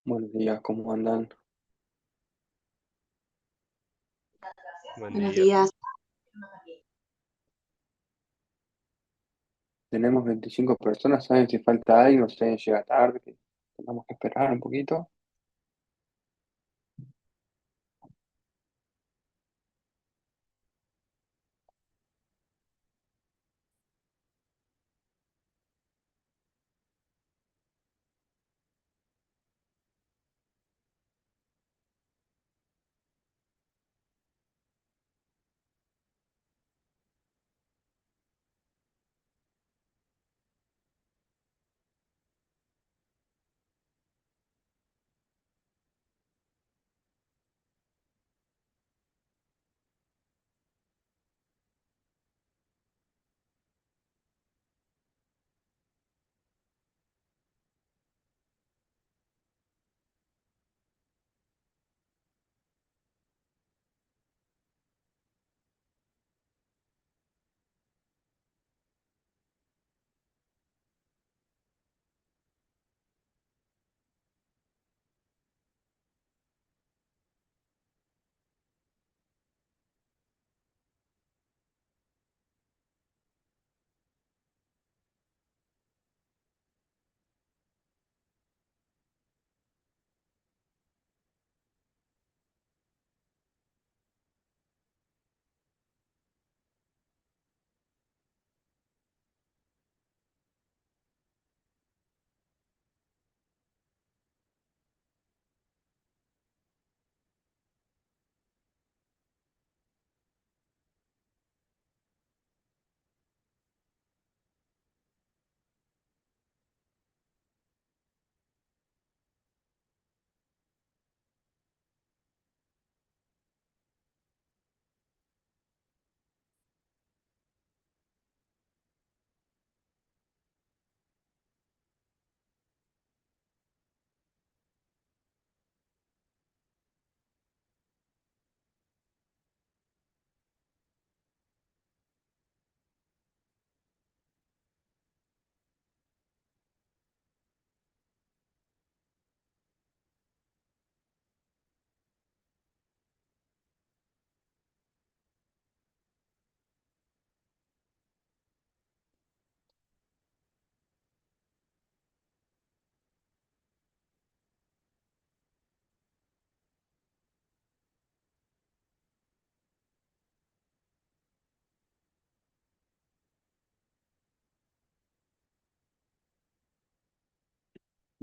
Buenos días, ¿cómo andan? Buen Buenos día. días. Tenemos 25 personas, ¿saben si falta alguien o si alguien llega tarde? Que tenemos que esperar un poquito.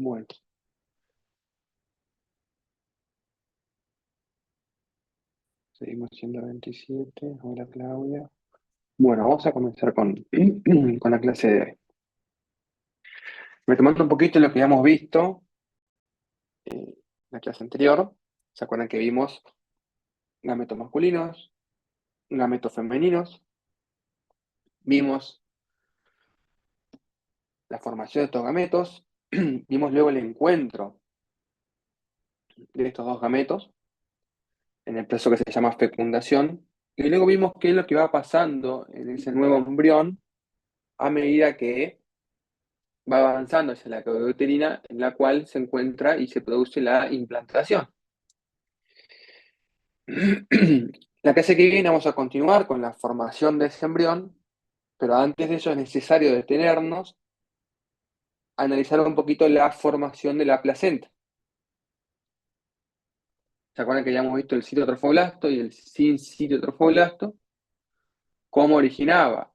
Bueno, seguimos siendo 27. Hola, Claudia. Bueno, vamos a comenzar con la clase de hoy. Retomando un poquito lo que habíamos visto en la clase anterior, ¿se acuerdan que vimos gametos masculinos, gametos femeninos? Vimos la formación de estos gametos, vimos luego el encuentro de estos dos gametos en el proceso que se llama fecundación, y luego vimos qué es lo que va pasando en ese nuevo embrión a medida que va avanzando hacia la cavidad uterina en la cual se encuentra y se produce la implantación. La clase que viene vamos a continuar con la formación de ese embrión, pero antes de eso es necesario detenernos a analizar un poquito la formación de la placenta. ¿Se acuerdan que ya hemos visto el citotrofoblasto y el sin citotrofoblasto? Cómo originaba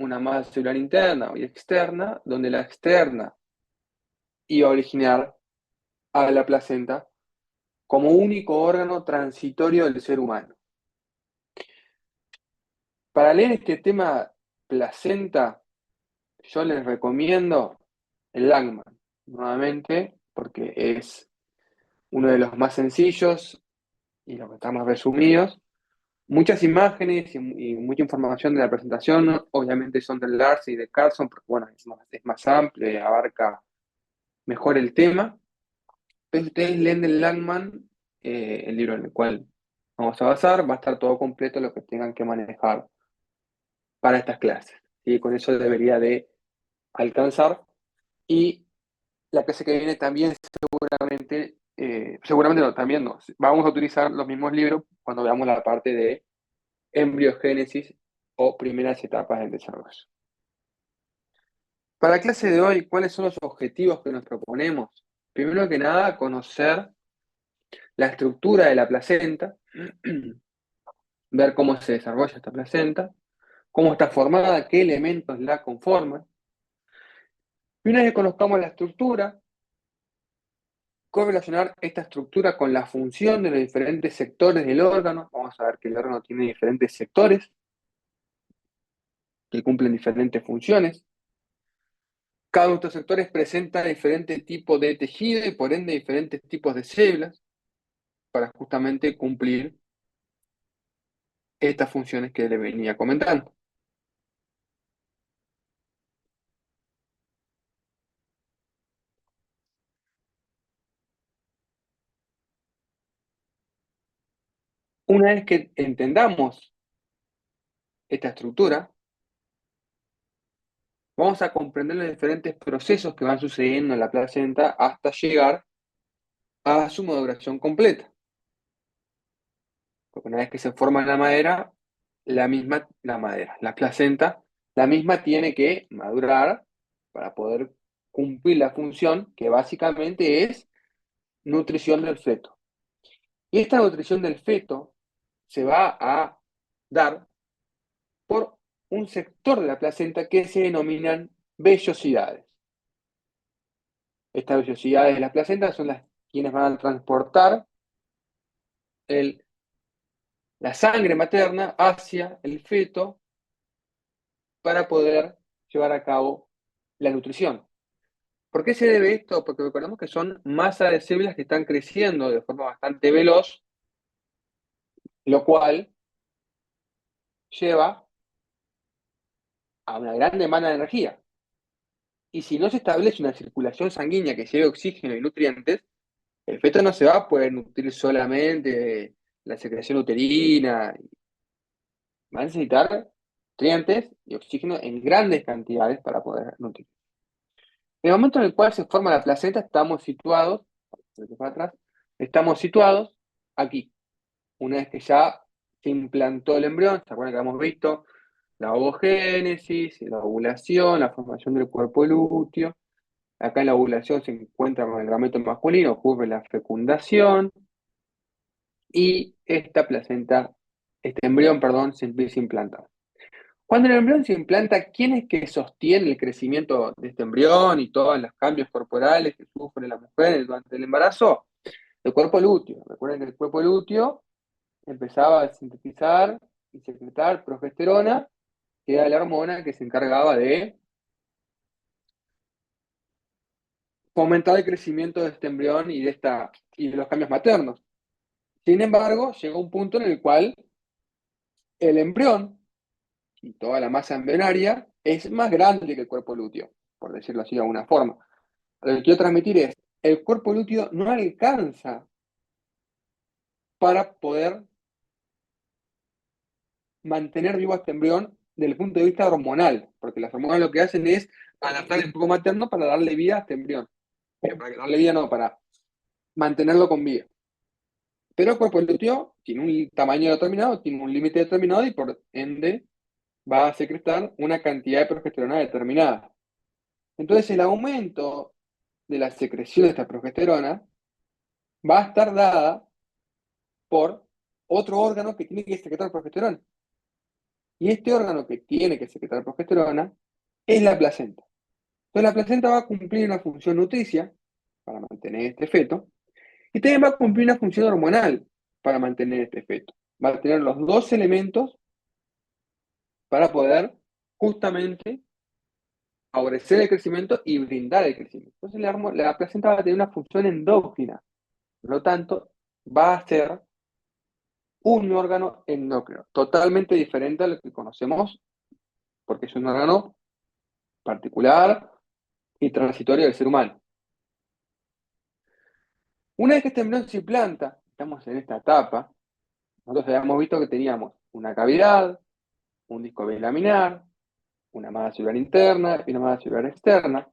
una masa celular interna y externa, donde la externa iba a originar a la placenta como único órgano transitorio del ser humano. Para leer este tema placenta, yo les recomiendo el Langman, nuevamente, porque es uno de los más sencillos y los que están más resumidos. Muchas imágenes y mucha información de la presentación, obviamente son de Lars y de Carlson, porque bueno, es más amplio y abarca mejor el tema. Pero si ustedes leen del Langman, el libro en el cual vamos a basar, va a estar todo completo lo que tengan que manejar para estas clases. Y con eso debería de alcanzar. Y la clase que viene también seguramente seguramente también no. Vamos a utilizar los mismos libros cuando veamos la parte de embriogénesis o primeras etapas del desarrollo. Para la clase de hoy, ¿cuáles son los objetivos que nos proponemos? Primero que nada, conocer la estructura de la placenta, ver cómo se desarrolla esta placenta, cómo está formada, qué elementos la conforman. Y una vez que conozcamos la estructura, correlacionar esta estructura con la función de los diferentes sectores del órgano. Vamos a ver que el órgano tiene diferentes sectores que cumplen diferentes funciones. Cada uno de estos sectores presenta diferentes tipos de tejido y por ende diferentes tipos de células para justamente cumplir estas funciones que le venía comentando. Una vez que entendamos esta estructura, vamos a comprender los diferentes procesos que van sucediendo en la placenta hasta llegar a su maduración completa. Porque una vez que se forma la placenta, la misma tiene que madurar para poder cumplir la función que básicamente es nutrición del feto. Y esta nutrición del feto se va a dar por un sector de la placenta que se denominan vellosidades. Estas vellosidades de la placenta son las quienes van a transportar la sangre materna hacia el feto para poder llevar a cabo la nutrición. ¿Por qué se debe esto? Porque recordemos que son masas de células que están creciendo de forma bastante veloz, lo cual lleva a una gran demanda de energía. Y si no se establece una circulación sanguínea que lleve oxígeno y nutrientes, el feto no se va a poder nutrir solamente de la secreción uterina. Va a necesitar nutrientes y oxígeno en grandes cantidades para poder nutrir. En el momento en el cual se forma la placenta, estamos situados aquí. Una vez que ya se implantó el embrión, ¿se acuerdan que hemos visto? La ovogénesis, la ovulación, la formación del cuerpo lúteo. Acá en la ovulación se encuentra con el gameto masculino, ocurre la fecundación y este embrión, perdón, se empieza a implantar. Cuando el embrión se implanta, ¿quién es que sostiene el crecimiento de este embrión y todos los cambios corporales que sufre la mujer durante el embarazo? El cuerpo lúteo. Recuerden que el cuerpo lúteo empezaba a sintetizar y secretar progesterona, que era la hormona que se encargaba de fomentar el crecimiento de este embrión y de los cambios maternos. Sin embargo, llegó un punto en el cual el embrión y toda la masa embrionaria es más grande que el cuerpo lúteo, por decirlo así de alguna forma. Lo que quiero transmitir es, el cuerpo lúteo no alcanza para poder mantener vivo a este embrión desde el punto de vista hormonal, porque las hormonas lo que hacen es adaptar el cuerpo materno para darle vida a este embrión. Para darle vida no, para mantenerlo con vida. Pero el cuerpo lúteo tiene un tamaño determinado, tiene un límite determinado y por ende va a secretar una cantidad de progesterona determinada. Entonces el aumento de la secreción de esta progesterona va a estar dada por otro órgano que tiene que secretar progesterona. Y este órgano que tiene que secretar progesterona es la placenta. Entonces la placenta va a cumplir una función nutricia para mantener este feto y también va a cumplir una función hormonal para mantener este feto. Va a tener los dos elementos para poder justamente favorecer el crecimiento y brindar el crecimiento. Entonces la placenta va a tener una función endócrina, por lo tanto va a ser un órgano endocrino, totalmente diferente a lo que conocemos, porque es un órgano particular y transitorio del ser humano. Una vez que este embrión se implanta, estamos en esta etapa, nosotros habíamos visto que teníamos una cavidad, un disco bilaminar, una masa celular interna y una masa celular externa,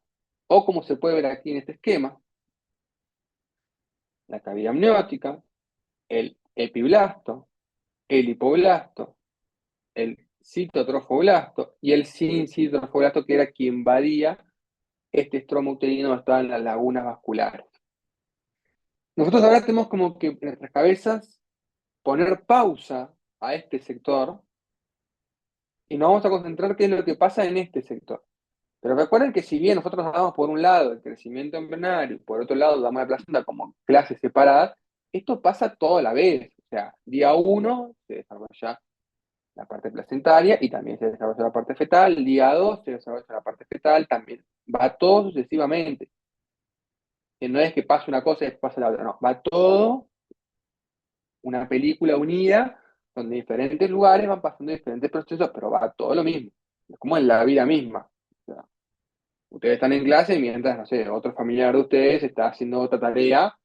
o como se puede ver aquí en este esquema, la cavidad amniótica, el epiblasto, el hipoblasto, el citotrofoblasto y el sincitotrofoblasto, que era quien invadía este estroma uterino donde estaban las lagunas vasculares. Nosotros ahora tenemos como que en nuestras cabezas poner pausa a este sector y nos vamos a concentrar qué es lo que pasa en este sector. Pero recuerden que si bien nosotros damos por un lado el crecimiento embrionario y por otro lado damos la placenta como clases separadas, esto pasa toda la vez. O sea, día uno se desarrolla la parte placentaria y también se desarrolla la parte fetal, día 2 se desarrolla la parte fetal, también va todo sucesivamente. Que no es que pase una cosa y después pase la otra, no, va todo una película unida donde diferentes lugares van pasando diferentes procesos, pero va todo lo mismo. Es como en la vida misma. O sea, ustedes están en clase y mientras, no sé, otro familiar de ustedes está haciendo otra tarea,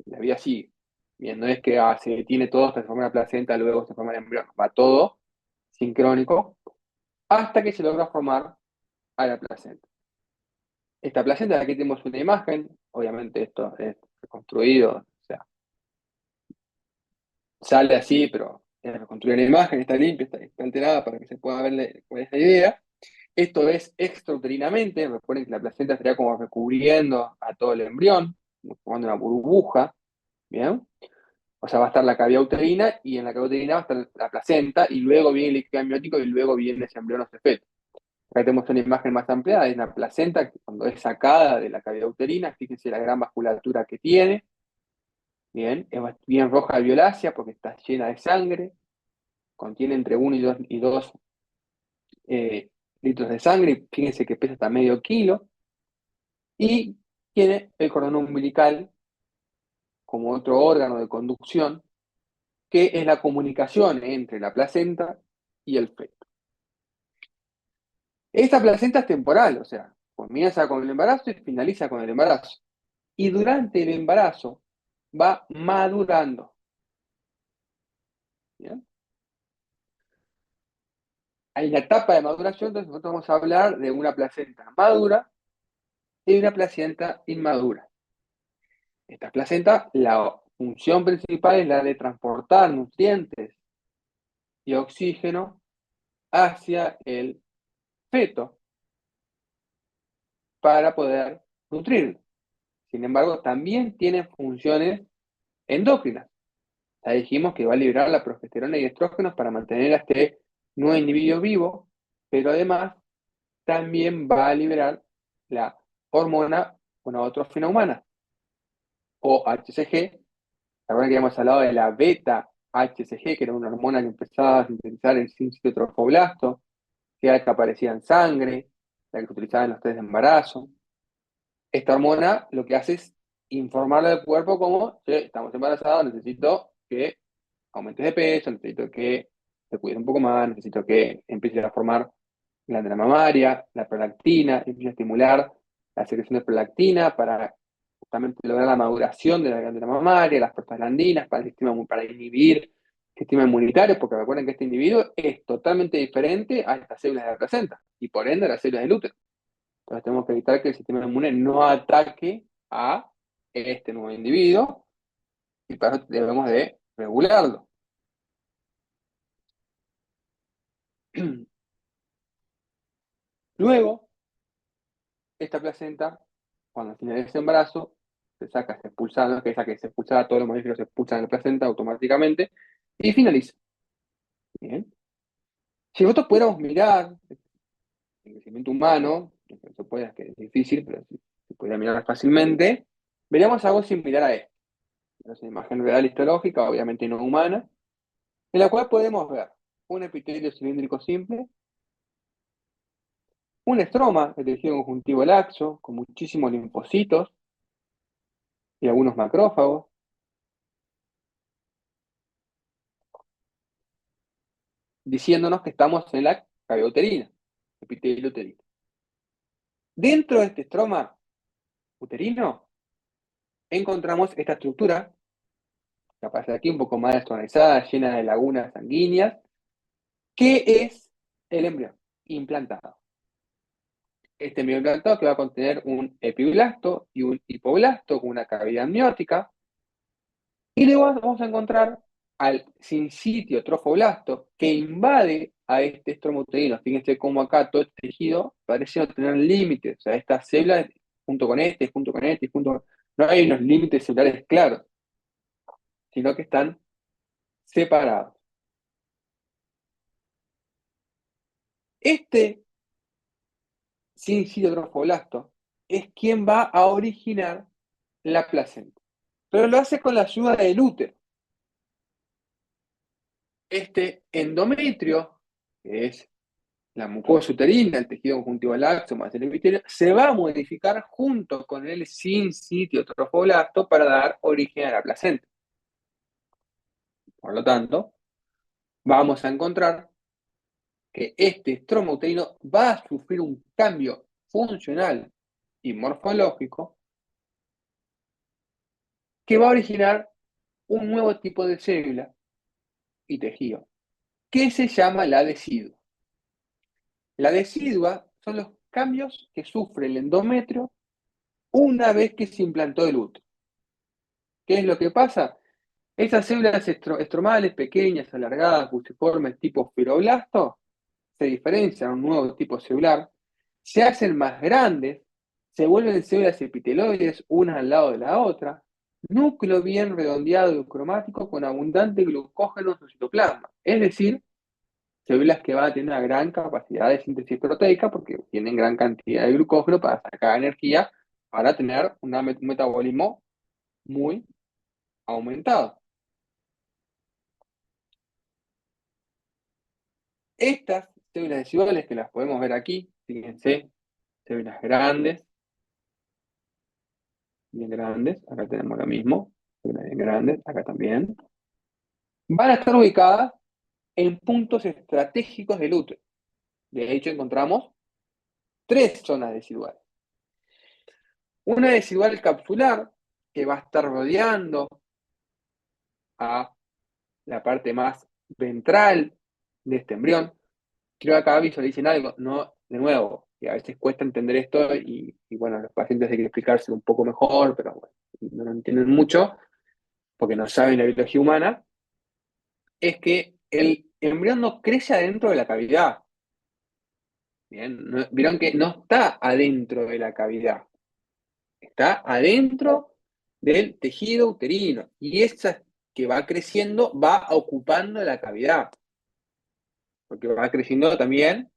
la vida sigue. Bien, no es que se detiene todo hasta que se forma la placenta, luego se forma el embrión. Va todo sincrónico hasta que se logra formar a la placenta. Esta placenta, aquí tenemos una imagen, obviamente esto es reconstruido, o sea, sale así, pero es reconstruir la imagen, está limpia, está alterada para que se pueda ver cuál es la idea. Esto es extrauterinamente, recuerden que la placenta estaría como recubriendo a todo el embrión, formando una burbuja, ¿bien? O sea, va a estar la cavidad uterina y en la cavidad uterina va a estar la placenta y luego viene el líquido amniótico y luego viene ese embrión o ese feto. Acá tenemos una imagen más ampliada, es la placenta que cuando es sacada de la cavidad uterina, fíjense la gran vasculatura que tiene, bien, es bien roja violácea porque está llena de sangre, contiene entre 1 y 2 litros de sangre, fíjense que pesa hasta medio kilo, y tiene el cordón umbilical como otro órgano de conducción, que es la comunicación entre la placenta y el feto. Esta placenta es temporal, o sea, comienza con el embarazo y finaliza con el embarazo. Y durante el embarazo va madurando. ¿Bien? En la etapa de maduración, entonces nosotros vamos a hablar de una placenta madura y una placenta inmadura. Esta placenta, la función principal es la de transportar nutrientes y oxígeno hacia el feto para poder nutrirlo. Sin embargo, también tiene funciones endócrinas. Ya dijimos que va a liberar la progesterona y estrógenos para mantener a este nuevo individuo vivo, pero además también va a liberar la hormona gonadotrofina humana, o HCG. La verdad que hemos hablado de la beta HCG, que era una hormona que empezaba a sintetizar el citotrofoblasto, que era la que aparecía en sangre, la que se utilizaba en los test de embarazo. Esta hormona lo que hace es informarle al cuerpo como, che, estamos embarazados, necesito que aumentes de peso, necesito que te cuides un poco más, necesito que empieces a formar glándula mamaria, la prolactina, empieza a estimular la secreción de prolactina para justamente lograr la maduración de la glándula mamaria, las prostaglandinas, para inhibir el sistema inmunitario, porque recuerden que este individuo es totalmente diferente a estas células de la placenta y por ende a las células del útero. Entonces tenemos que evitar que el sistema inmune no ataque a este nuevo individuo y para eso debemos de regularlo. Luego, esta placenta, cuando finaliza el embarazo, se saca, se expulsa, ¿no? Que esa que se expulsa, todos los mamíferos se expulsan de la placenta automáticamente y finaliza. Bien. Si nosotros pudiéramos mirar el crecimiento humano, que se puede, que es difícil, pero si se pudiera mirar fácilmente, veríamos algo similar a esto. Es una imagen real histológica, obviamente no humana, en la cual podemos ver un epitelio cilíndrico simple, un estroma de tejido conjuntivo laxo, con muchísimos linfocitos y algunos macrófagos, diciéndonos que estamos en la cavidad uterina, epitelio uterino. Dentro de este estroma uterino encontramos esta estructura, que aparece aquí un poco más desorganizada, llena de lagunas sanguíneas, que es el embrión implantado. Este embrión implantado que va a contener un epiblasto y un hipoblasto con una cavidad amniótica, Y luego vamos a encontrar al sincitio trofoblasto que invade a este estromo-uterino. Fíjense cómo acá todo este tejido parece no tener límites. O sea, estas células junto con este, junto con este, no hay unos límites celulares claros, sino que están separados. Este sincitio trofoblasto es quien va a originar la placenta. Pero lo hace con la ayuda del útero. Este endometrio, que es la mucosa uterina, el tejido conjuntivo laxo más el epitelio, se va a modificar junto con el sincitio trofoblasto para dar origen a la placenta. Por lo tanto, vamos a encontrar que este estroma uterino va a sufrir un cambio funcional y morfológico que va a originar un nuevo tipo de célula y tejido, que se llama la decidua. La decidua son los cambios que sufre el endometrio una vez que se implantó el útero. ¿Qué es lo que pasa? Esas células estromales pequeñas, alargadas, fusiformes, tipo fibroblastos, se diferencian a un nuevo tipo celular, se hacen más grandes, se vuelven células epiteloides unas al lado de la otra, núcleo bien redondeado y cromático con abundante glucógeno en su citoplasma. Es decir, células que van a tener una gran capacidad de síntesis proteica porque tienen gran cantidad de glucógeno para sacar energía para tener un metabolismo muy aumentado. Estas células desiguales que las podemos ver aquí, fíjense, células grandes, bien grandes, acá tenemos lo mismo, células bien grandes, acá también, van a estar ubicadas en puntos estratégicos del útero. De hecho, encontramos tres zonas deciduales. Una decidual capsular, que va a estar rodeando a la parte más ventral de este embrión. Creo que acá visualicen algo, no, de nuevo, y a veces cuesta entender esto y bueno, los pacientes hay que explicárselo un poco mejor, pero bueno, no lo entienden mucho porque no saben la biología humana, es que el embrión no crece adentro de la cavidad. Bien, vieron que no está adentro de la cavidad, está adentro del tejido uterino y esa que va creciendo va ocupando la cavidad, porque va creciendo también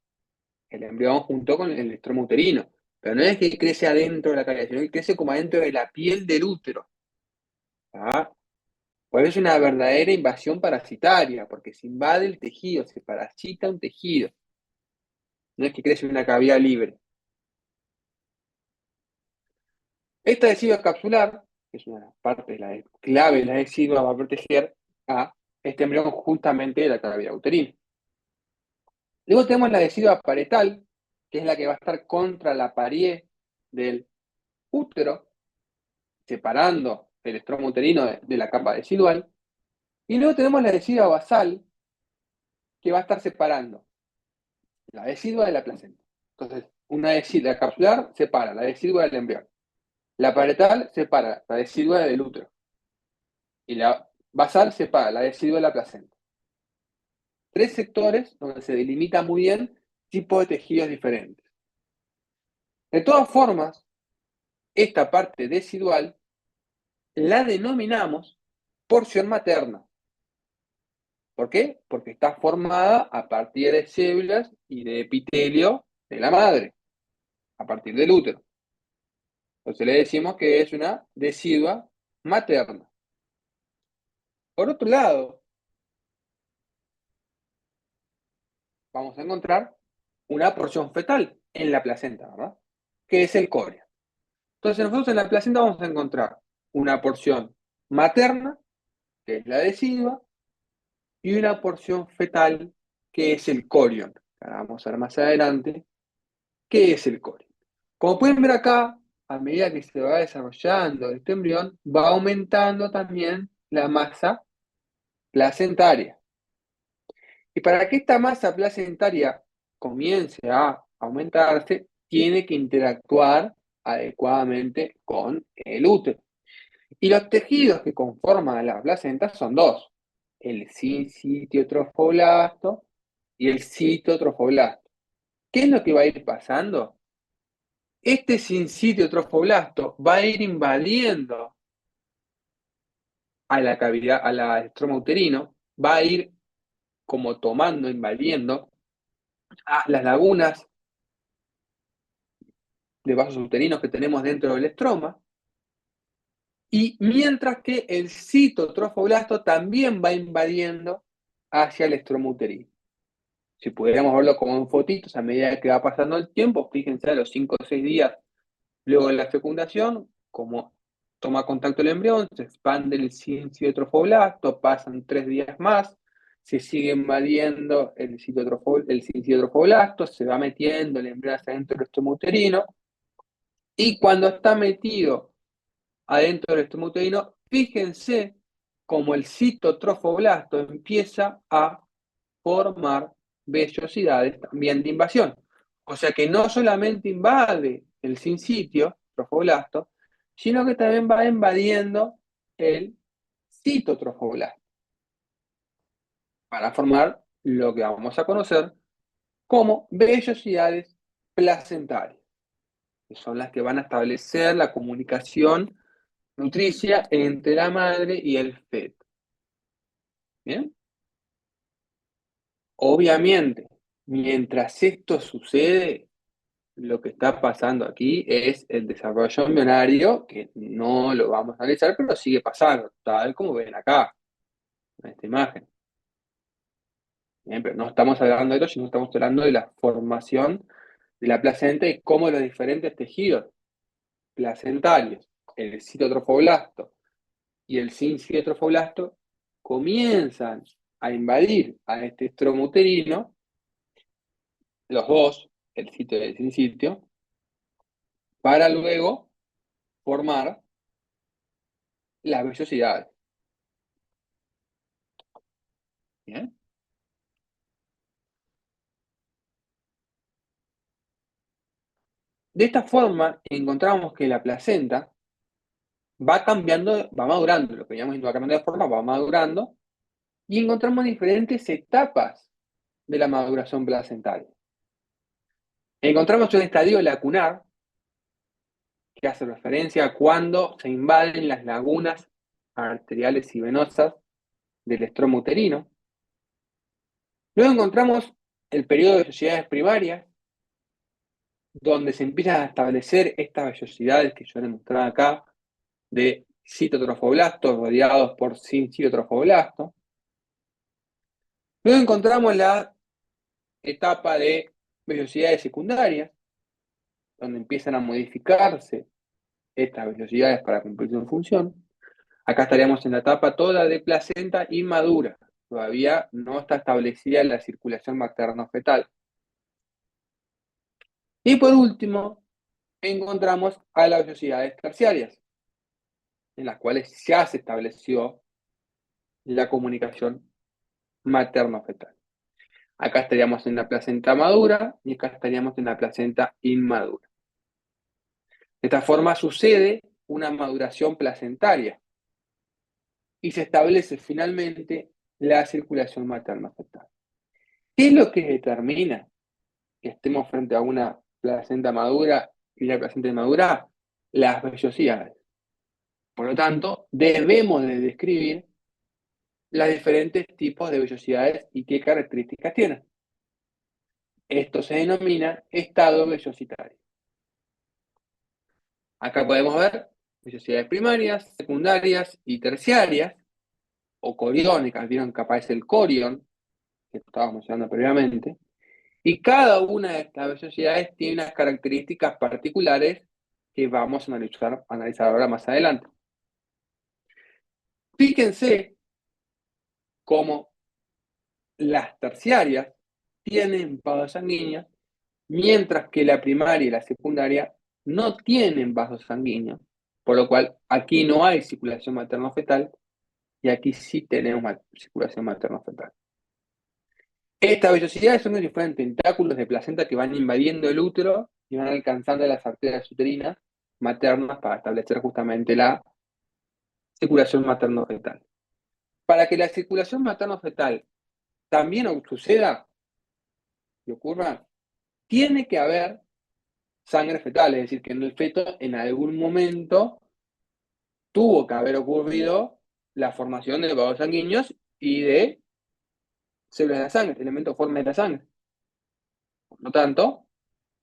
el embrión junto con el estroma uterino. Pero no es que crece adentro de la cavidad, sino que crece como adentro de la piel del útero. ¿Tá? Pues es una verdadera invasión parasitaria, porque se invade el tejido, se parasita un tejido. No es que crece en una cavidad libre. Esta decidua capsular, que es una parte de la clave de la decidua, va a proteger a este embrión justamente de la cavidad uterina. Luego tenemos la decidua parietal, que es la que va a estar contra la pared del útero, separando el estroma uterino de la capa decidual. Y luego tenemos la decidua basal, que va a estar separando la decidua de la placenta. Entonces, una decidua capsular separa la decidua del embrión. La parietal separa la decidua del útero. Y la basal separa la decidua de la placenta. Tres sectores donde se delimita muy bien tipos de tejidos diferentes. De todas formas, esta parte decidual la denominamos porción materna. ¿Por qué? Porque está formada a partir de células y de epitelio de la madre, a partir del útero. Entonces le decimos que es una decidua materna. Por otro lado, vamos a encontrar una porción fetal en la placenta, ¿verdad? Que es el corio. Entonces nosotros en la placenta vamos a encontrar una porción materna, que es la decidua, y una porción fetal, que es el corion. Ahora vamos a ver más adelante qué es el corion. Como pueden ver acá, a medida que se va desarrollando este embrión, va aumentando también la masa placentaria. Y para que esta masa placentaria comience a aumentarse, tiene que interactuar adecuadamente con el útero. Y los tejidos que conforman la placenta son dos: el sincitio trofoblasto y el citotrofoblasto. ¿Qué es lo que va a ir pasando? Este sincitio trofoblasto va a ir invadiendo a la cavidad, a la estroma uterino, va a ir como tomando, invadiendo a las lagunas de vasos uterinos que tenemos dentro del estroma, y mientras que el citotrofoblasto también va invadiendo hacia el estroma uterino. Si pudiéramos verlo como en fotitos a medida que va pasando el tiempo, fíjense a los 5 o 6 días luego de la fecundación, como toma contacto el embrión, se expande el sincitotrofoblasto, pasan 3 días más, se sigue invadiendo el sincitotrofoblasto, se va metiendo el embrión hacia adentro del estroma uterino, y cuando está metido adentro del estroma uterino, fíjense cómo el citotrofoblasto empieza a formar vellosidades también de invasión. O sea que no solamente invade el sincitio trofoblasto, sino que también va invadiendo el citotrofoblasto para formar lo que vamos a conocer como vellosidades placentarias, que son las que van a establecer la comunicación nutricia entre la madre y el feto. ¿Bien? Obviamente, mientras esto sucede, lo que está pasando aquí es el desarrollo embrionario, que no lo vamos a analizar, pero sigue pasando, tal como ven acá, en esta imagen. Bien, pero no estamos hablando de eso, sino estamos hablando de la formación de la placenta y cómo los diferentes tejidos placentarios, el citotrofoblasto y el sincitotrofoblasto, comienzan a invadir a este estroma uterino, los dos, el sitio y el sincitio, para luego formar las vellosidades. ¿Bien? De esta forma, encontramos que la placenta va cambiando, va madurando, lo que llamamos va cambiando de forma, va madurando, y encontramos diferentes etapas de la maduración placentaria. Encontramos un estadio lacunar, que hace referencia a cuando se invaden las lagunas arteriales y venosas del estroma uterino. Luego encontramos el periodo de vellosidades primarias, donde se empiezan a establecer estas vellosidades que yo les mostraba acá, de citotrofoblastos rodeados por sincitotrofoblastos. Luego encontramos la etapa de vellosidades secundarias, donde empiezan a modificarse estas vellosidades para cumplir su función. Acá estaríamos en la etapa toda de placenta inmadura. Todavía no está establecida la circulación materno-fetal. Y por último, encontramos a las vellosidades terciarias, en las cuales ya se estableció la comunicación materno-fetal. Acá estaríamos en la placenta madura y acá estaríamos en la placenta inmadura. De esta forma sucede una maduración placentaria y se establece finalmente la circulación materno-fetal. ¿Qué es lo que determina que estemos frente a una placenta madura y la placenta inmadura? Las vellosidades. Por lo tanto, debemos de describir los diferentes tipos de vellosidades y qué características tienen. Esto se denomina estado vellositario. Acá podemos ver vellosidades primarias, secundarias y terciarias, o coriónicas. Vieron que aparece el corión, que estábamos mencionando previamente. Y cada una de estas vellosidades tiene unas características particulares que vamos a analizar ahora más adelante. Fíjense cómo las terciarias tienen vasos sanguíneos, mientras que la primaria y la secundaria no tienen vasos sanguíneos, por lo cual aquí no hay circulación materno-fetal y aquí sí tenemos circulación materno-fetal. Estas vellosidades son como si fueran tentáculos de placenta que van invadiendo el útero y van alcanzando las arterias uterinas maternas para establecer justamente la circulación materno-fetal. Para que la circulación materno-fetal también suceda y ocurra, tiene que haber sangre fetal, es decir, que en el feto en algún momento tuvo que haber ocurrido la formación de vasos sanguíneos y de células de la sangre, elementos formes de la sangre. Por lo tanto,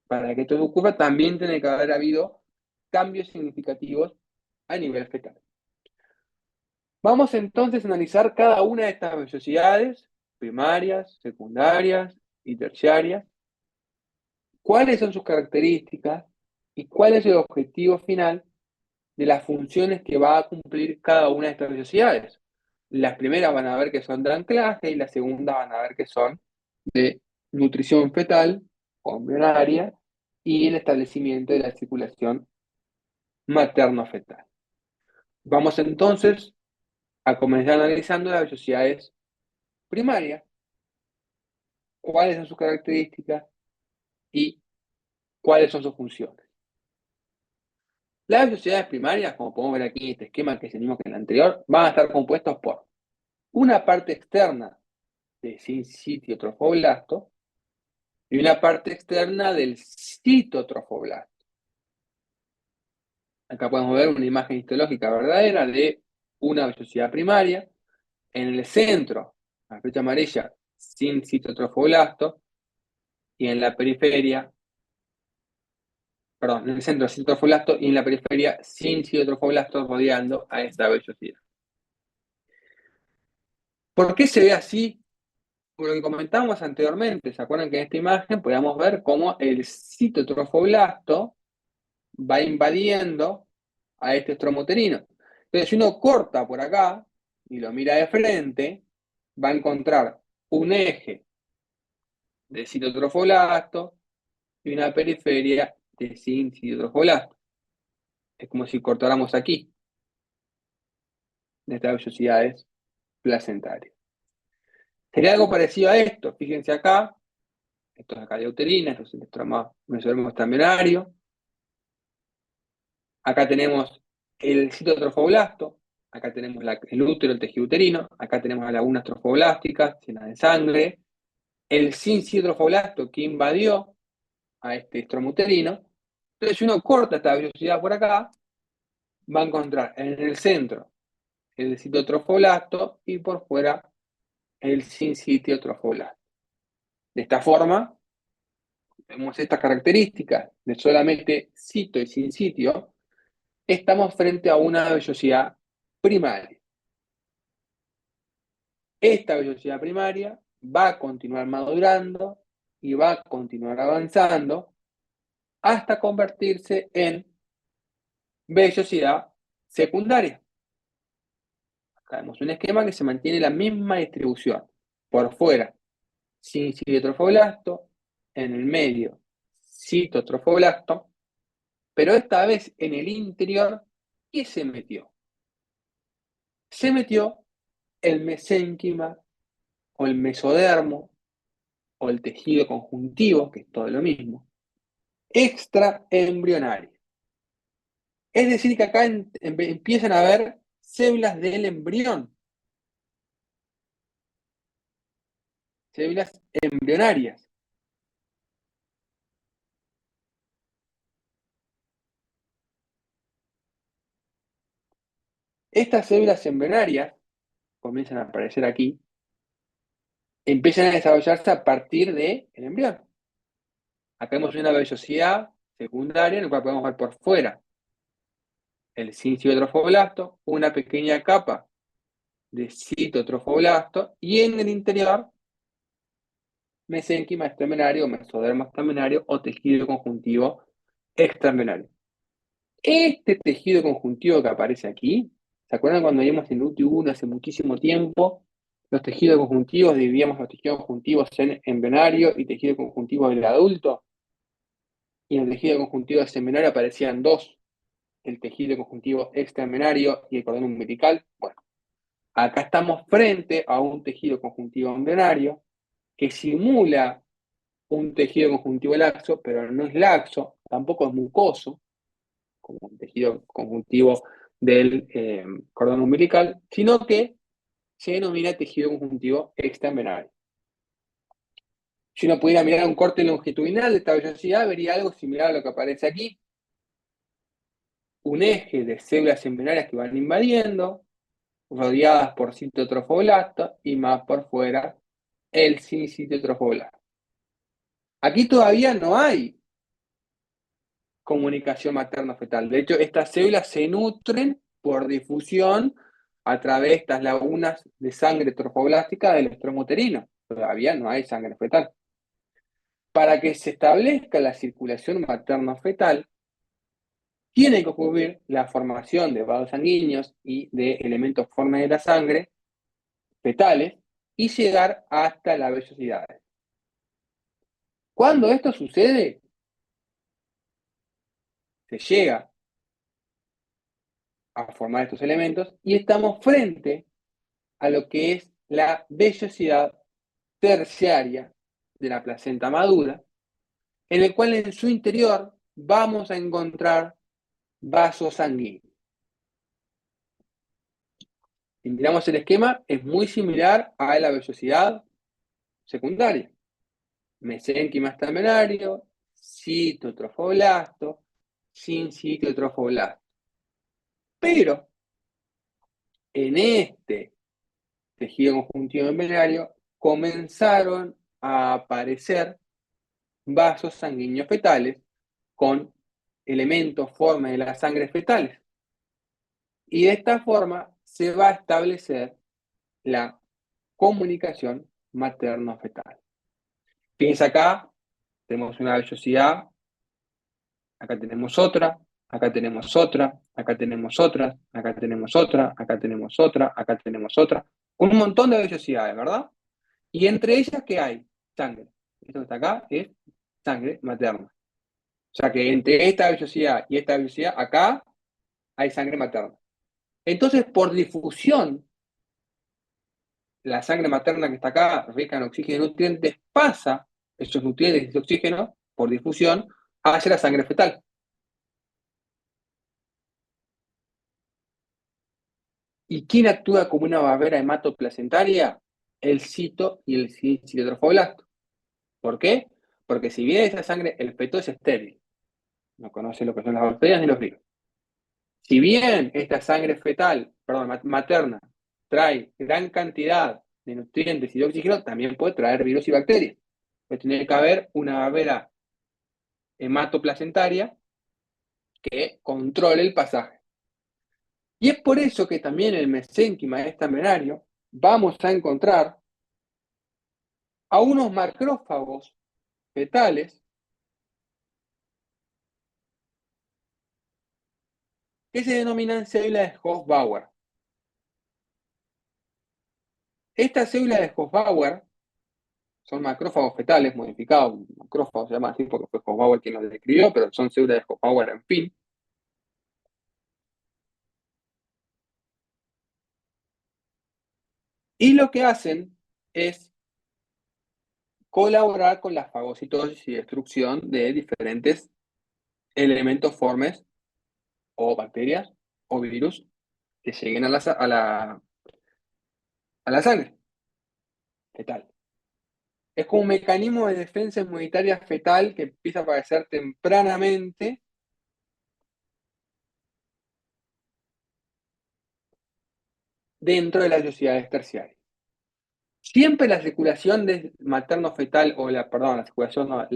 para que esto ocurra, también tiene que haber habido cambios significativos a nivel fetal. Vamos entonces a analizar cada una de estas vellosidades, primarias, secundarias y terciarias, cuáles son sus características y cuál es el objetivo final de las funciones que va a cumplir cada una de estas vellosidades. Las primeras van a ver que son de anclaje y las segundas van a ver que son de nutrición fetal o embrionaria y el establecimiento de la circulación materno-fetal. Vamos entonces a comenzar analizando las vellosidades primarias, cuáles son sus características y cuáles son sus funciones. Las vellosidades primarias, como podemos ver aquí en este esquema que es el mismo que en el anterior, van a estar compuestos por una parte externa de sinsitio trofoblasto y una parte externa del citotrofoblasto. Acá podemos ver una imagen histológica verdadera de una vellosidad primaria. En el centro, la flecha amarilla, sin citotrofoblasto, y en la periferia, perdón, en el centro citotrofoblasto y en la periferia sin citotrofoblasto rodeando a esta vellosidad. ¿Por qué se ve así? Por lo que comentábamos anteriormente, ¿se acuerdan que en esta imagen podíamos ver cómo el citotrofoblasto va invadiendo a este estromo-uterino? Entonces, si uno corta por acá y lo mira de frente, va a encontrar un eje de citotrofoblasto y una periferia de sin citotrofoblasto. Es como si cortáramos aquí, de estas vellosidades placentarias. Sería algo parecido a esto. Fíjense acá, esto es acá de uterina, esto es el estroma mesodermo estaminario. Acá tenemos el citotrofoblasto, acá tenemos el útero, el tejido uterino, acá tenemos las lagunas trofoblásticas llenas de sangre, el sin citotrofoblasto que invadió a este estromo uterino. Entonces, si uno corta esta vellosidad por acá, va a encontrar en el centro el citotrofoblasto y por fuera el sinsitio trofoblasto. De esta forma, vemos estas características de solamente cito y sinsitio, estamos frente a una vellosidad primaria. Esta vellosidad primaria va a continuar madurando y va a continuar avanzando hasta convertirse en vellosidad secundaria. Acá vemos un esquema que se mantiene la misma distribución. Por fuera, sin citotrofoblasto, en el medio, citotrofoblasto, pero esta vez en el interior, ¿qué se metió? Se metió el mesénquima o el mesodermo o el tejido conjuntivo, que es todo lo mismo, extraembrionario. Es decir, que acá empiezan a haber células del embrión, células embrionarias. Estas células embrionarias comienzan a aparecer aquí, empiezan a desarrollarse a partir del embrión. Acá vemos una vellosidad secundaria en la cual podemos ver por fuera el citotrofoblasto, una pequeña capa de citotrofoblasto y en el interior mesénquima extraembrionario, mesodermo extraembrionario o tejido conjuntivo extraembrionario. Este tejido conjuntivo que aparece aquí, ¿se acuerdan cuando vimos en UTI1 hace muchísimo tiempo? Los tejidos conjuntivos, dividíamos los tejidos conjuntivos en embrionario y tejido conjuntivo del adulto. Y en el tejido conjuntivo embrionario aparecían dos, el tejido conjuntivo extraembrionario y el cordón umbilical. Bueno, acá estamos frente a un tejido conjuntivo embrionario que simula un tejido conjuntivo laxo, pero no es laxo, tampoco es mucoso, como un tejido conjuntivo del cordón umbilical, sino que se denomina tejido conjuntivo extraembrionario. Si uno pudiera mirar un corte longitudinal de esta vellosidad, vería algo similar a lo que aparece aquí. Un eje de células embrionarias que van invadiendo, rodeadas por citotrofoblastos y más por fuera el sin citotrofoblasto. Aquí todavía no hay comunicación materno-fetal. De hecho, estas células se nutren por difusión a través de estas lagunas de sangre trofoblástica del estroma uterino. Todavía no hay sangre fetal. Para que se establezca la circulación materno-fetal, tiene que ocurrir la formación de vasos sanguíneos y de elementos formes de la sangre fetales y llegar hasta las vellosidades. Cuando esto sucede, se llega a formar estos elementos y estamos frente a lo que es la vellosidad terciaria de la placenta madura, en el cual en su interior vamos a encontrar vasos sanguíneos. Si miramos el esquema, es muy similar a la vellosidad secundaria. Mesénquima estambenario, citotrofoblasto, sin citotrofoblasto. Pero en este tejido conjuntivo embrionario comenzaron a aparecer vasos sanguíneos fetales con elementos, formas de la sangre fetales. Y de esta forma se va a establecer la comunicación materno-fetal. Piensa acá, tenemos una vellosidad, acá tenemos otra, acá tenemos otra, acá tenemos otra, acá tenemos otra, acá tenemos otra, acá tenemos otra. Un montón de vellosidades, ¿verdad? Y entre ellas, ¿qué hay? Sangre. Esto que está acá es sangre materna. O sea que entre esta vellosidad y esta vellosidad, acá hay sangre materna. Entonces, por difusión, la sangre materna que está acá, rica en oxígeno y nutrientes, pasa esos nutrientes y oxígeno por difusión hacia la sangre fetal. ¿Y quién actúa como una barrera hematoplacentaria? El cito y el citotrofoblasto. ¿Por qué? Porque si bien esa sangre, el feto es estéril, no conoce lo que son las bacterias ni los virus. Si bien esta sangre fetal, perdón, materna, trae gran cantidad de nutrientes y de oxígeno, también puede traer virus y bacterias. Pues tiene que haber una barrera hematoplacentaria que controle el pasaje. Y es por eso que también en el mesénquima estambenario vamos a encontrar a unos macrófagos fetales que se denominan células de Hofbauer. Estas células de Hofbauer son macrófagos fetales modificados, macrófagos se llama así porque fue Hofbauer quien los describió, pero son células de Hofbauer en fin. Y lo que hacen es colaborar con la fagocitosis y destrucción de diferentes elementos formes o bacterias o virus que lleguen a la sangre fetal. Es como un mecanismo de defensa inmunitaria fetal que empieza a aparecer tempranamente dentro de las vellosidades terciarias. Siempre la circulación materno-fetal, o la circulación, no,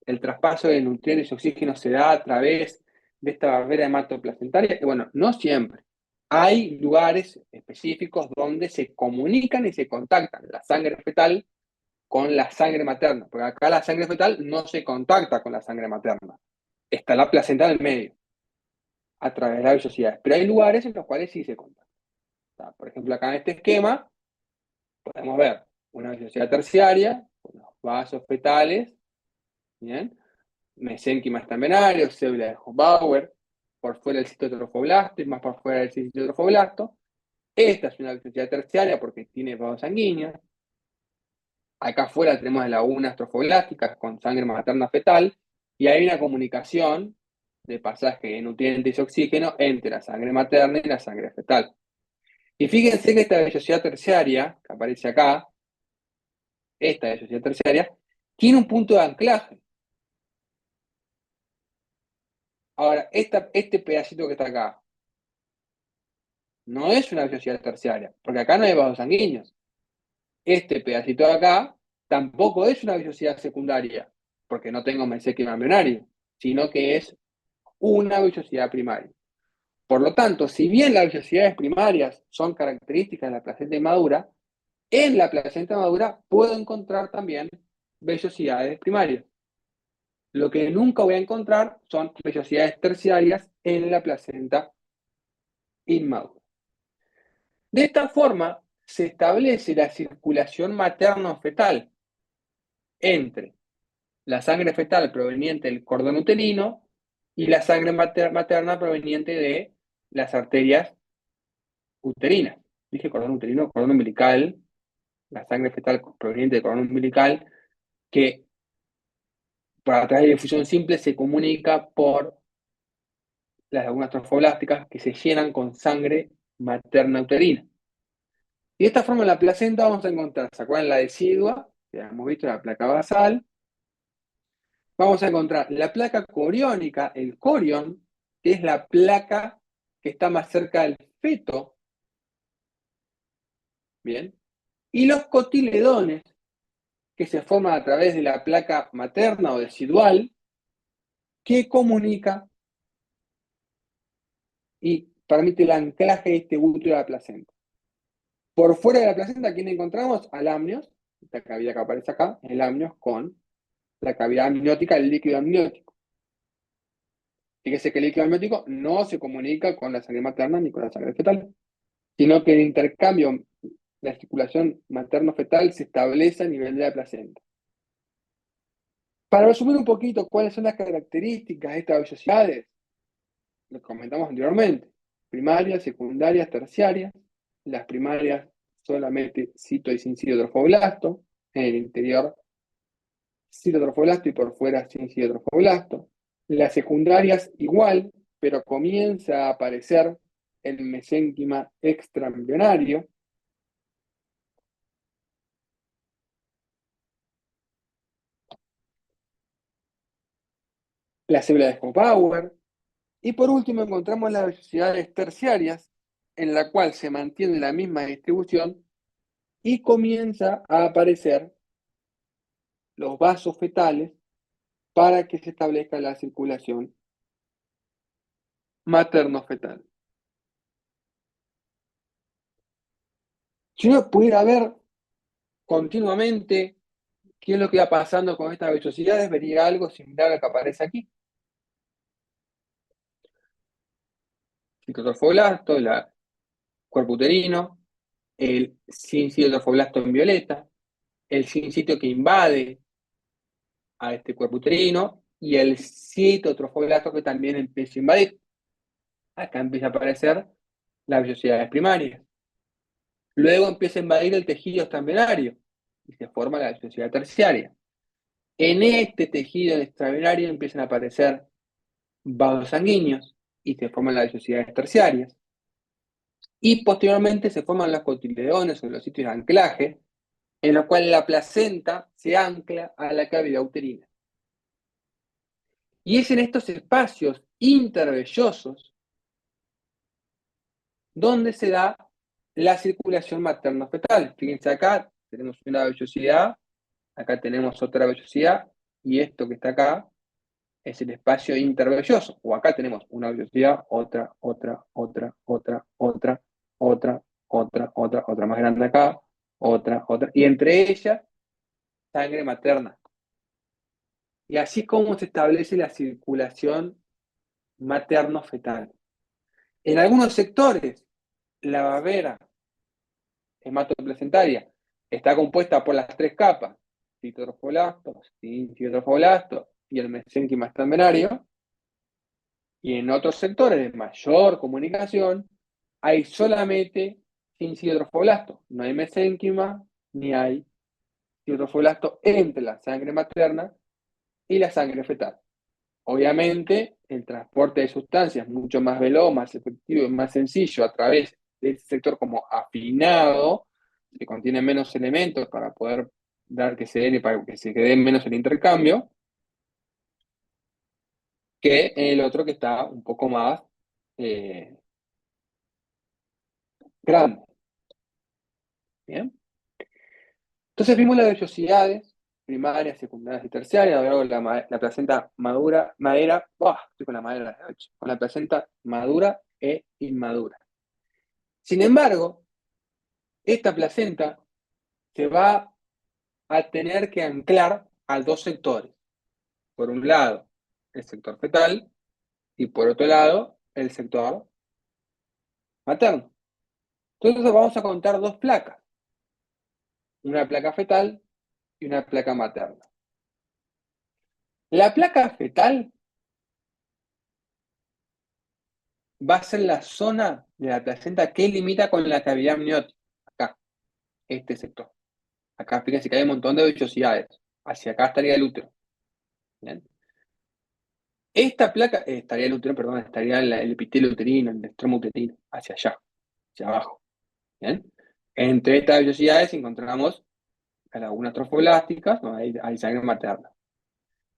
el traspaso de nutrientes y oxígeno se da a través de esta barrera hematoplacentaria. Y bueno, no siempre. Hay lugares específicos donde se comunican y se contactan la sangre fetal con la sangre materna, porque acá la sangre fetal no se contacta con la sangre materna. Está la placenta en el medio, a través de las vellosidades. Pero hay lugares en los cuales sí se contacta. Por ejemplo, acá en este esquema podemos ver una vellosidad terciaria, con los vasos fetales, ¿bien? Mesénquima estambenario, célula de Hofbauer, por fuera el citotrofoblasto y más por fuera del citotrofoblasto. Esta es una vellosidad terciaria porque tiene vasos sanguíneos. Acá afuera tenemos lagunas trofoblásticas con sangre materna fetal y hay una comunicación de pasaje de nutrientes y oxígeno entre la sangre materna y la sangre fetal. Y fíjense que esta vellosidad terciaria, que aparece acá, esta vellosidad terciaria, tiene un punto de anclaje. Ahora, este pedacito que está acá, no es una vellosidad terciaria, porque acá no hay vasos sanguíneos. Este pedacito de acá tampoco es una vellosidad secundaria, porque no tengo mesénquima embrionario, sino que es una vellosidad primaria. Por lo tanto, si bien las vellosidades primarias son características de la placenta inmadura, en la placenta madura puedo encontrar también vellosidades primarias. Lo que nunca voy a encontrar son vellosidades terciarias en la placenta inmadura. De esta forma, se establece la circulación materno-fetal entre la sangre fetal proveniente del cordón uterino y la sangre materna proveniente de las arterias uterinas. Dije cordón uterino, cordón umbilical, la sangre fetal proveniente del cordón umbilical, que a través de difusión simple se comunica por las lagunas trofoblásticas que se llenan con sangre materna uterina. Y de esta forma en la placenta vamos a encontrar, ¿se acuerdan la decidua? Que hemos visto la placa basal. Vamos a encontrar la placa coriónica, el corión, que es la placa que está más cerca del feto. Bien. Y los cotiledones, que se forman a través de la placa materna o decidual, que comunica y permite el anclaje de este útero a la placenta. Por fuera de la placenta, ¿quién encontramos? Al amnios, esta cavidad que aparece acá, el amnios con la cavidad amniótica, el líquido amniótico. Fíjese que el líquido amniótico no se comunica con la sangre materna ni con la sangre fetal, sino que el intercambio, la circulación materno-fetal se establece a nivel de la placenta. Para resumir un poquito cuáles son las características de estas vellosidades, lo comentamos anteriormente, primarias, secundarias, terciarias. Las primarias solamente cito y sin citotrofoblasto, en el interior citotrofoblasto y por fuera sin citotrofoblasto. Las secundarias igual, pero comienza a aparecer el mesénquima extraembrionario. La célula de Scott-Bauer. Y por último encontramos las vellosidades terciarias, en la cual se mantiene la misma distribución y comienza a aparecer los vasos fetales para que se establezca la circulación materno-fetal. Si uno pudiera ver continuamente qué es lo que va pasando con estas vellosidades, vería algo similar a lo que aparece aquí. Citotrofoblasto, el cuerpo uterino, el sincitotrofoblasto en violeta, el sincitio que invade a este cuerpo uterino y el citotrofoblasto que también empieza a invadir. Acá empieza a aparecer las vellosidades primarias. Luego empieza a invadir el tejido extraembrionario y se forma la vellosidad terciaria. En este tejido extraembrionario empiezan a aparecer vasos sanguíneos y se forman las vellosidades terciarias. Y posteriormente se forman los cotiledones o los sitios de anclaje, en los cuales la placenta se ancla a la cavidad uterina. Y es en estos espacios intervellosos donde se da la circulación materno-fetal. Fíjense acá, tenemos una vellosidad, acá tenemos otra vellosidad, y esto que está acá es el espacio intervelloso. O acá tenemos una vellosidad, otra, otra, otra, otra, otra, otra, otra, otra, otra más grande acá, otra, otra, y entre ellas, sangre materna. Y así como se establece la circulación materno-fetal. En algunos sectores, la babera hematoplacentaria está compuesta por las tres capas, citotrofoblasto, citotrofoblasto y el mesénquima extraembrionario. Y en otros sectores de mayor comunicación hay solamente citotrofoblasto. No hay mesénquima ni hay citotrofoblasto entre la sangre materna y la sangre fetal. obviamente el transporte de sustancias es mucho más veloz, más efectivo y más sencillo a través de ese sector como afinado, que contiene menos elementos para poder dar que se den y para que se quede menos el intercambio, que el otro que está un poco más grande. ¿Bien? Entonces vimos las vellosidades primarias, secundarias y terciarias. Luego la placenta madura, madera, estoy con la madera de noche, con la placenta madura e inmadura. Sin embargo, esta placenta se va a tener que anclar a dos sectores. Por un lado, el sector fetal y por otro lado, el sector materno. Entonces vamos a contar dos placas, una placa fetal y una placa materna. La placa fetal va a ser la zona de la placenta que limita con la cavidad amniótica. Acá, este sector. Acá, fíjense que hay un montón de vellosidades. Hacia acá estaría el útero. ¿Bien? Esta placa, estaría el útero, perdón, estaría el epitelio uterino, el extremo uterino, hacia allá, hacia abajo. ¿Bien? Entre estas vellosidades encontramos a lagunas trofoblásticas, donde hay sangre materna.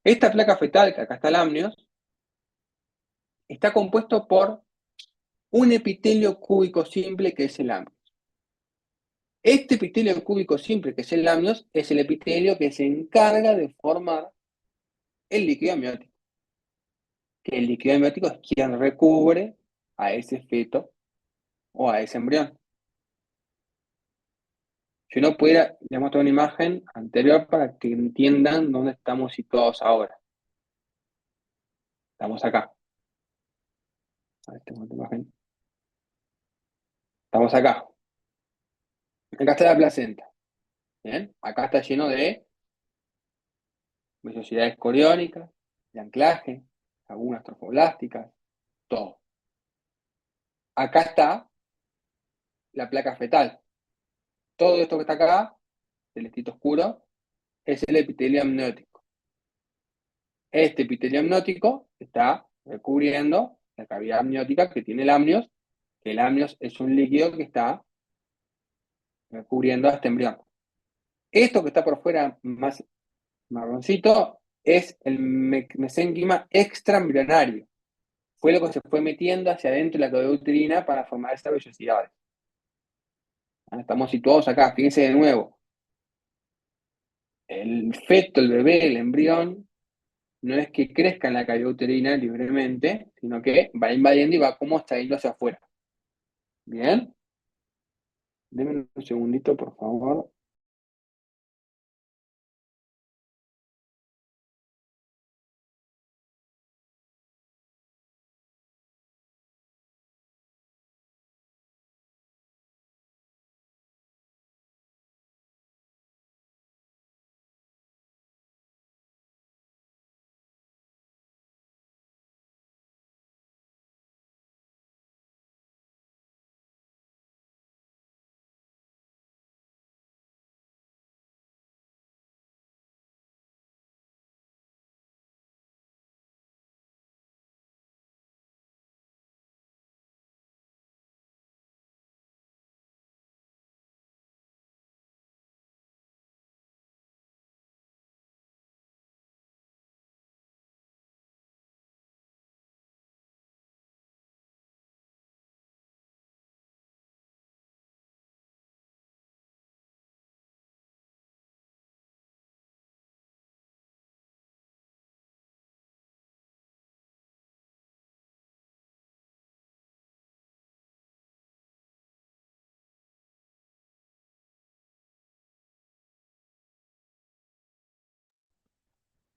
Esta placa fetal, que acá está el amnios, está compuesto por un epitelio cúbico simple que es el amnios. Este epitelio cúbico simple, que es el amnios, es el epitelio que se encarga de formar el líquido amniótico. Que el líquido amniótico es quien recubre a ese feto o a ese embrión. Si no pudiera, les muestro una imagen anterior para que entiendan dónde estamos situados ahora. Estamos acá. A ver, tengo otra imagen. Estamos acá. Acá está la placenta. ¿Bien? Acá está lleno de vellosidades coriónicas, de anclaje, lagunas trofoblásticas, todo. Acá está la placa fetal. Todo esto que está acá, celestito oscuro, es el epitelio amniótico. Este epitelio amniótico está recubriendo la cavidad amniótica que tiene el amnios, que el amnios es un líquido que está recubriendo a este embrión. Esto que está por fuera más marroncito es el mesénquima extraembrionario. Fue lo que se fue metiendo hacia adentro de la cavidad uterina para formar estas vellosidades. Estamos situados acá, fíjense de nuevo. El feto, el bebé, el embrión, no es que crezca en la cavidad uterina libremente, sino que va invadiendo y va como extrayendo hacia afuera. ¿Bien? Denme un segundito, por favor.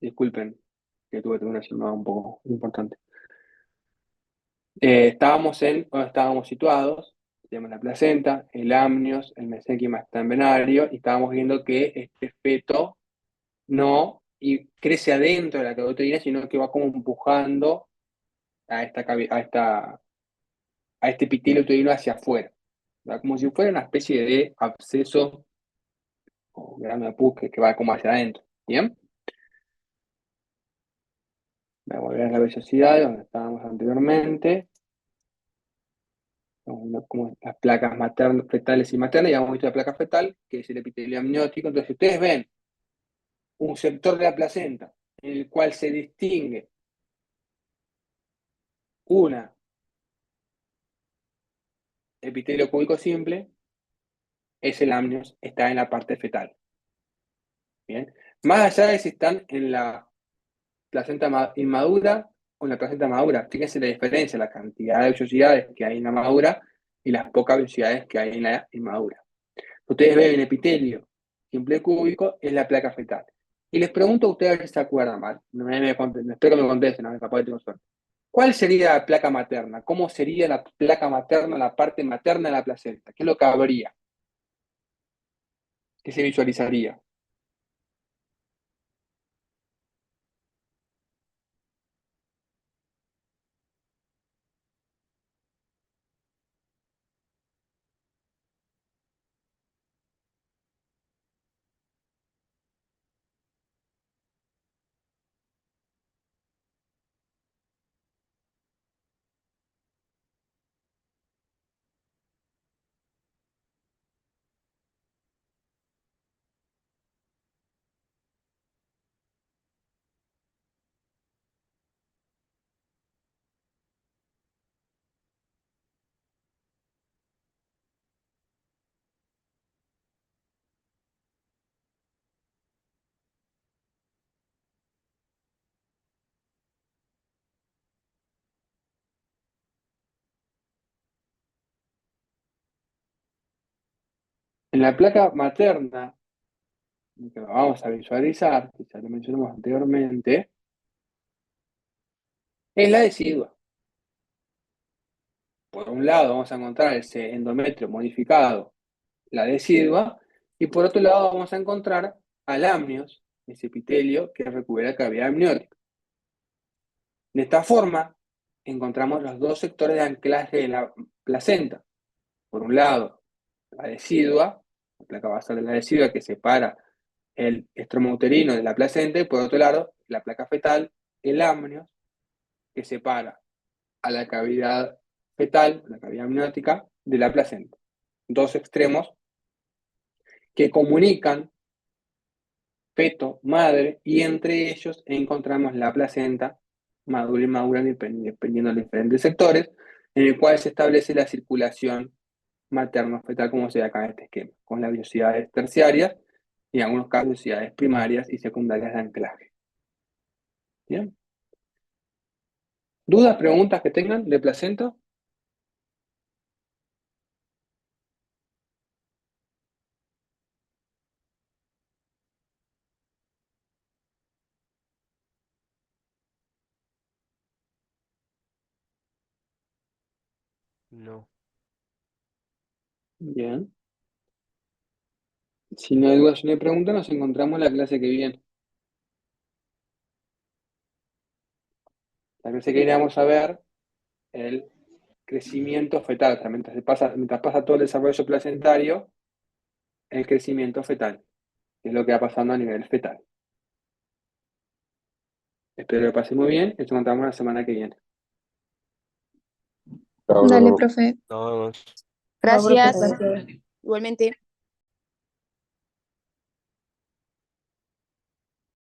Disculpen, que tuve una llamada un poco importante. Donde estábamos situados, tenemos la placenta, el amnios, el mesénquima extraembrionario, y estábamos viendo que este feto no y crece adentro de la cavidad uterina, sino que va como empujando a este epitelio uterino hacia afuera, ¿verdad? Como si fuera una especie de absceso o grano de pus que va como hacia adentro. ¿Bien? Voy a ver la vellosidad donde estábamos anteriormente. Como las placas maternas, fetales y maternas, y hemos visto la placa fetal, que es el epitelio amniótico. Entonces, si ustedes ven un sector de la placenta en el cual se distingue una epitelio cúbico simple, es el amnios, está en la parte fetal. Bien. Más allá de si están en la placenta inmadura o en la placenta madura, fíjense la diferencia, la cantidad de vellosidades que hay en la madura y las pocas vellosidades que hay en la inmadura. Ustedes ven el epitelio simple cúbico, es la placa fetal. Y les pregunto a ustedes si se acuerdan mal. Espero que me contesten, ¿no? Capaz que tengo suerte. ¿Cuál sería la placa materna? ¿Cómo sería la placa materna, la parte materna de la placenta? ¿Qué es lo que habría? ¿Qué se visualizaría? En la placa materna, que vamos a visualizar, que ya lo mencionamos anteriormente, es la decidua. Por un lado vamos a encontrar ese endometrio modificado, la decidua, y por otro lado vamos a encontrar al amnios, ese epitelio que recubre la cavidad amniótica. De esta forma, encontramos los dos sectores de anclaje de la placenta. Por un lado, la decidua, la placa basal de la decidua que separa el estroma uterino de la placenta, y por otro lado, la placa fetal, el amnios, que separa a la cavidad fetal, la cavidad amniótica, de la placenta. Dos extremos que comunican feto, madre, y entre ellos encontramos la placenta madura y madura dependiendo de los diferentes sectores, en el cual se establece la circulación materno-fetal, como se ve acá en este esquema, con las velocidades terciarias y en algunos casos velocidades primarias y secundarias de anclaje. ¿Bien? ¿Dudas, preguntas que tengan de placenta? No. Bien. Si no hay dudas, si no hay preguntas, nos encontramos en la clase que viene. La clase que viene vamos a ver el crecimiento fetal. O sea, mientras pasa todo el desarrollo placentario, el crecimiento fetal, que es lo que va pasando a nivel fetal. Espero que lo pasen muy bien y nos encontramos la semana que viene. Dale, profe. Nos vemos. Chao, profe, Gracias. gracias. Igualmente.